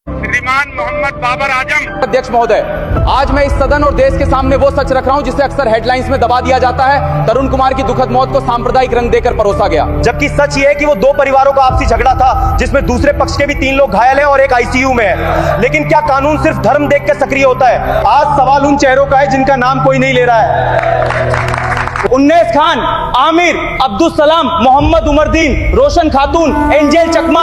श्रीमान मोहम्मद बाबर आजम। अध्यक्ष महोदय, आज मैं इस सदन और देश के सामने वो सच रख रहा हूं जिसे अक्सर हेडलाइंस में दबा दिया जाता है। तरुण कुमार की दुखद मौत को सांप्रदायिक रंग देकर परोसा गया, जबकि सच ये है कि वो दो परिवारों का आपसी झगड़ा था जिसमें दूसरे पक्ष के भी 3 लोग घायल हैं और एक आईसीयू में है। लेकिन क्या कानून सिर्फ धर्म देख के सक्रिय होता है? आज सवाल उन चेहरों का है जिनका नाम कोई नहीं ले रहा है। उन्नेस खान, आमिर, अब्दुल सलाम, मोहम्मद उमरदीन, रोशन खातून, एंजेल चकमा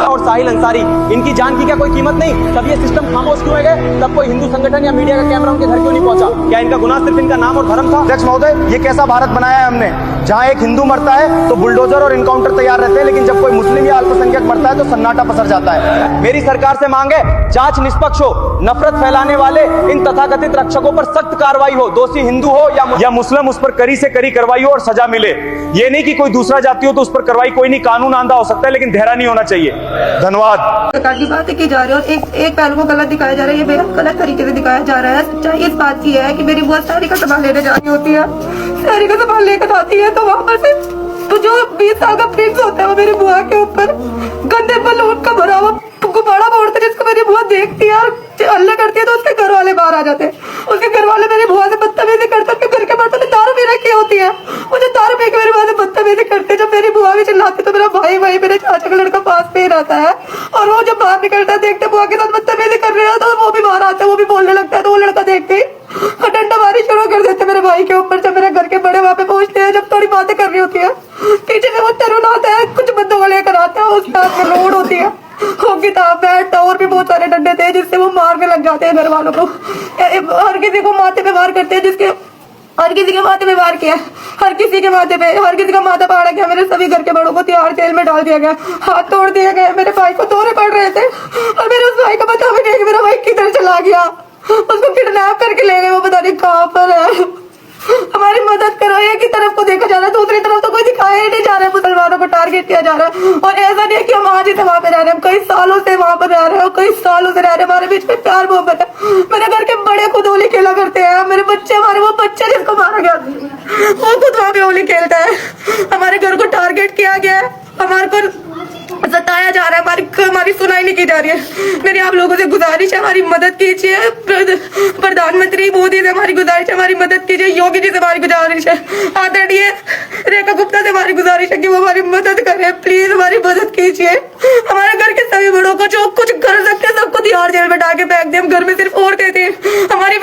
और साहिल अंसारी, इनकी जान की क्या कोई कीमत नहीं? तब ये सिस्टम खामोश क्यों है? तब कोई हिंदू संगठन या मीडिया का कैमरा उनके घर क्यों नहीं पहुंचा? क्या इनका गुनाह सिर्फ इनका नाम और धर्म था? अध्यक्ष महोदय, ये कैसा भारत बनाया है हमने, जहां एक हिंदू मरता है तो बुलडोजर और इनकाउंटर तैयार रहते हैं, लेकिन जब कोई मुस्लिम या अल्पसंख्यक मरता है तो सन्नाटा पसर जाता है। मेरी सरकार से मांग है, जांच निष्पक्ष हो, नफरत फैलाने वाले इन तथाकथित रक्षकों पर सख्त कार्रवाई हो, दोषी हिंदू हो या मुस्लिम उस पर कड़ी से कड़ी कार्रवाई हो और सजा मिले। ये नहीं कि कोई दूसरा जाति हो तो उस पर कार्रवाई कोई नहीं, कानून आंधा हो सकता है लेकिन धैर्य नहीं होना चाहिए। धन्यवाद। सरकार की बातें की जा रही है और एक पहलू को गलत दिखाया जा रहा है, ये बेहद गलत तरीके से दिखाया जा रहा है। सच्चाई इस बात की है कि मेरी बुआ सारी का सामान लेने जानी होती है, सारी का सामान लेकर आती है तो वहाँ पर से तो जो 20 साल का प्रिंस होता है वो मेरी बुआ के ऊपर गंदे बलून का भरा हुआ गुब्बारा फोड़ता है, जिसको मेरी बुआ देखती है और हल्ला करती है तो उसके घर वाले बाहर आ जाते हैं। उसके घर वाले मेरी बुआ से बदतमीजी करते हैं, उसके घर के बर्तन में दारू पी रखी होती है, मुझे दारू पी के मेरी बुआ से बदतमीजी करते हैं। जब मेरी बुआ भी चिल्लाती तो मेरा भाई मेरे चाचा का लड़का पास पे ही रहता है और वो जब बाहर निकलता है देखते बुआ के साथ बदतमीजी कर रहे हैं तो वो भी बाहर आता है, वो भी बोलने लगता है तो वो लड़का देखते ही डंडा मारी शुरू कर देते मेरे भाई के ऊपर। जब मेरे घर के बड़े वहाँ पे पहुंचते हैं, जब थोड़ी बातें करनी होती है, पीछे से वो तरुण आता है, कुछ बंदों को लेकर आता है, उसके हाथ में लोड होती है, वो किताब बैट और भी बहुत सारे डंडे थे जिससे वो मारने लग जाते हैं घर वालों को। हर किसी को माथे पे वार करते हैं, जिसके हर किसी के माथे पे वार किया, हर किसी के माथे पे, हर किसी का माथा पाड़ा गया। मेरे सभी घर के बड़ों को तिहाड़ जेल में डाल दिया गया, हाथ तोड़ दिए गए। मेरे भाई को दौरे पड़ रहे थे और मेरे उस भाई का पता भी नहीं कि मेरा भाई किधर चला गया, उसको किडनैप करके ले गए, वो पता नहीं कहाँ पर है। हमारी मदद करो। एक ही तरफ को देखा जा रहा है, दूसरी तरफ तो कोई दिखाया ही नहीं जा रहा है। मुसलमानों को टारगेट किया जा रहा है और ऐसा नहीं है कि हम आज ही से वहाँ पे रह रहे हैं, हम कई सालों से वहाँ पर रह रहे हैं, कई सालों से रह रहे हैं, हमारे बीच में प्यार मोहब्बत है। मेरे घर के बड़े खुद होली खेला करते हैं, मेरे बच्चे, हमारे वो बच्चे जिसको मारा गया वो खुद वहाँ पे होली खेलता है। हमारे घर को टारगेट किया गया है, हमारे को सताया जा रहा है, हमारी सुनाई नहीं की जा रही है। मेरी आप लोगों से गुजारिश है, हमारी मदद कीजिए। प्रधानमंत्री मोदी से हमारी गुजारिश है, हमारी मदद कीजिए। योगी जी से हमारी गुजारिश है, आदरणीय रेखा गुप्ता से हमारी गुजारिश है कि वो हमारी मदद करें, प्लीज हमारी मदद कीजिए। हमारे घर के सभी बड़ों को जो कुछ कर सकते हैं सबको तिहाड़ जेल में डाल के फेंक दे। हम घर में सिर्फ औरतें थे, हमारी